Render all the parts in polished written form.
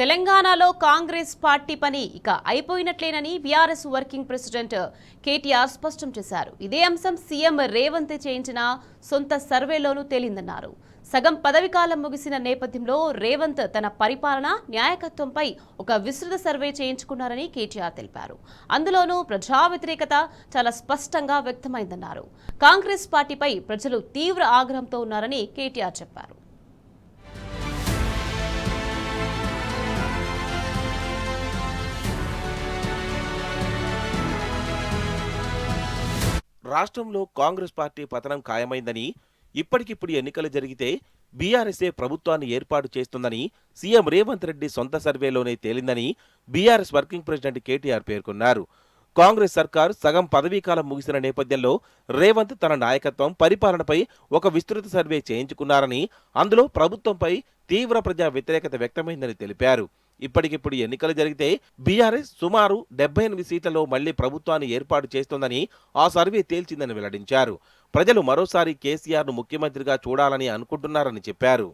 తెలంగాణలో కాంగ్రెస్ పార్టీ పని ఇక అయిపోయినట్లేనని బీఆర్ఎస్ వర్కింగ్ ప్రెసిడెంట్ కేటీఆర్ స్పష్టం చేశారు. ఇదే అంశం సీఎం రేవంత్ చేయించిన సొంత సర్వేలోనూ తేలిందన్నారు. సగం పదవీకాలం ముగిసిన నేపథ్యంలో రేవంత్ తన పరిపాలన న్యాయకత్వంపై ఒక విస్తృత సర్వే చేయించుకున్నారని కేటీఆర్ తెలిపారు. అందులోనూ ప్రజా వ్యతిరేకత చాలా స్పష్టంగా వ్యక్తమైందన్నారు. కాంగ్రెస్ పార్టీపై ప్రజలు తీవ్ర ఆగ్రహంతో ఉన్నారని కేటీఆర్ చెప్పారు. రాష్ట్రంలో కాంగ్రెస్ పార్టీ పతనం ఖాయమైందని, ఇప్పటికిప్పుడు ఎన్నికలు జరిగితే బీఆర్ఎస్ఏ ప్రభుత్వాన్ని ఏర్పాటు చేస్తుందని సీఎం రేవంత్ రెడ్డి సొంత సర్వేలోనే తేలిందని బీఆర్ఎస్ వర్కింగ్ ప్రెసిడెంట్ కేటీఆర్ పేర్కొన్నారు. కాంగ్రెస్ సర్కార్ సగం పదవీకాలం ముగిసిన నేపథ్యంలో రేవంత్ తన నాయకత్వం, పరిపాలనపై ఒక విస్తృత సర్వే చేయించుకున్నారని, అందులో ప్రభుత్వంపై తీవ్ర ప్రజా వ్యతిరేకత వ్యక్తమైందని తెలిపారు. ఇప్పటికిప్పుడు ఎన్నికలు జరిగితే బీఆర్ఎస్ సుమారు 78 సీట్లలో మళ్లీ ప్రభుత్వాన్ని ఏర్పాటు చేస్తోందని ఆ సర్వే తేల్చిందని వెల్లడించారు. ప్రజలు మరోసారి కేసీఆర్ను ముఖ్యమంత్రిగా చూడాలని అనుకుంటున్నారని చెప్పారు.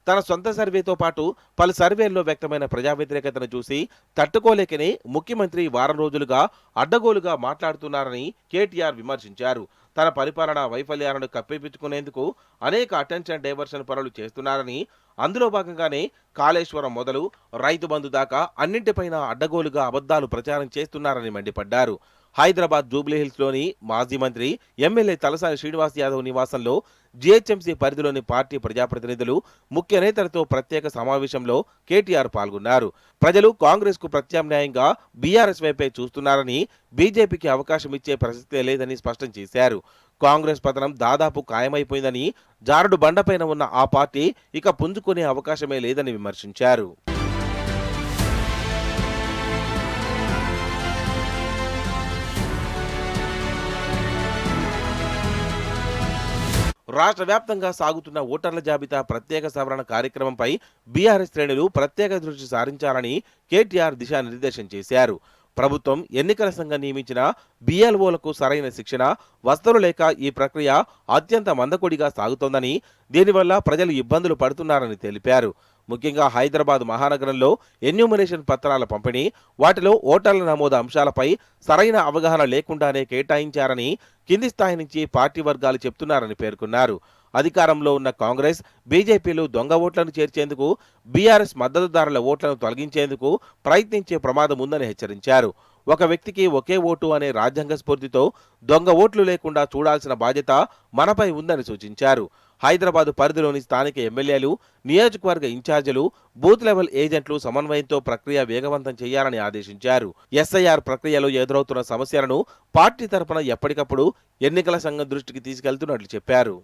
తన సొంత సర్వేతో పాటు పలు సర్వేల్లో వ్యక్తమైన ప్రజా వ్యతిరేకతను చూసి తట్టుకోలేకనే ముఖ్యమంత్రి వారం రోజులుగా అడ్డగోలుగా మాట్లాడుతున్నారని కేటీఆర్ విమర్శించారు. తన పరిపాలనా వైఫల్యాలను కప్పిపుచ్చుకునేందుకు అనేక అటెన్షన్ డైవర్షన్ పనులు చేస్తున్నారని, అందులో భాగంగానే కాళేశ్వరం మొదలు రైతు బంధు దాకా అన్నింటిపైన అడ్డగోలుగా అబద్ధాలు ప్రచారం చేస్తున్నారని మండిపడ్డారు. హైదరాబాద్ జూబ్లీహిల్స్లోని మాజీ మంత్రి ఎమ్మెల్యే తలసాని శ్రీనివాస్ యాదవ్ నివాసంలో జీహెచ్ఎంసీ పరిధిలోని పార్టీ ప్రజాప్రతినిధులు, ముఖ్య నేతలతో ప్రత్యేక సమావేశంలో కేటీఆర్ పాల్గొన్నారు. ప్రజలు కాంగ్రెస్ కు ప్రత్యామ్నాయంగా బీఆర్ఎస్ వైపే చూస్తున్నారని, బీజేపీకి అవకాశం ఇచ్చే ప్రసక్తే లేదని స్పష్టం చేశారు. కాంగ్రెస్ పతనం దాదాపు ఖాయమైపోయిందని, జారుడు బండపైన ఉన్న ఆ పార్టీ ఇక పుంజుకునే అవకాశమే లేదని విమర్శించారు. రాష్ట్ర వ్యాప్తంగా సాగుతున్న ఓటర్ల జాబితా ప్రత్యేక సవరణ కార్యక్రమంపై బీఆర్ఎస్ శ్రేణులు ప్రత్యేక దృష్టి సారించాలని కేటీఆర్ దిశానిర్దేశం చేశారు. ప్రభుత్వం ఎన్నికల సంఘం నియమించిన బీఎల్ఓలకు సరైన శిక్షణ, వసతులు లేక ఈ ప్రక్రియ అత్యంత మందకొడిగా సాగుతోందని, దీనివల్ల ప్రజలు ఇబ్బందులు పడుతున్నారని తెలిపారు. ముఖ్యంగా హైదరాబాద్ మహానగరంలో ఎన్యూమరేషన్ పత్రాల పంపిణీ, వాటిలో ఓటర్ల నమోదు అంశాలపై సరైన అవగాహన లేకుండానే కేటాయించారని కింది స్థాయి నుంచి పార్టీ వర్గాలు చెప్తున్నారని పేర్కొన్నారు. అధికారంలో ఉన్న కాంగ్రెస్, బీజేపీలు దొంగ ఓట్లను చేర్చేందుకు, బీఆర్ఎస్ మద్దతుదారుల ఓట్లను తొలగించేందుకు ప్రయత్నించే ప్రమాదం ఉందని హెచ్చరించారు. ఒక వ్యక్తికి ఒకే ఓటు అనే రాజ్యాంగ స్ఫూర్తితో దొంగ ఓట్లు లేకుండా చూడాల్సిన బాధ్యత మనపై ఉందని సూచించారు. హైదరాబాద్ పరిధిలోని స్థానిక ఎమ్మెల్యేలు, నియోజకవర్గ ఇన్ఛార్జీలు, బూత్ లెవెల్ ఏజెంట్లు సమన్వయంతో ప్రక్రియ వేగవంతం చేయాలని ఆదేశించారు. ఎస్ఐఆర్ ప్రక్రియలో ఎదురవుతున్న సమస్యలను పార్టీ తరఫున ఎప్పటికప్పుడు ఎన్నికల సంఘం దృష్టికి తీసుకెళ్తున్నట్లు చెప్పారు.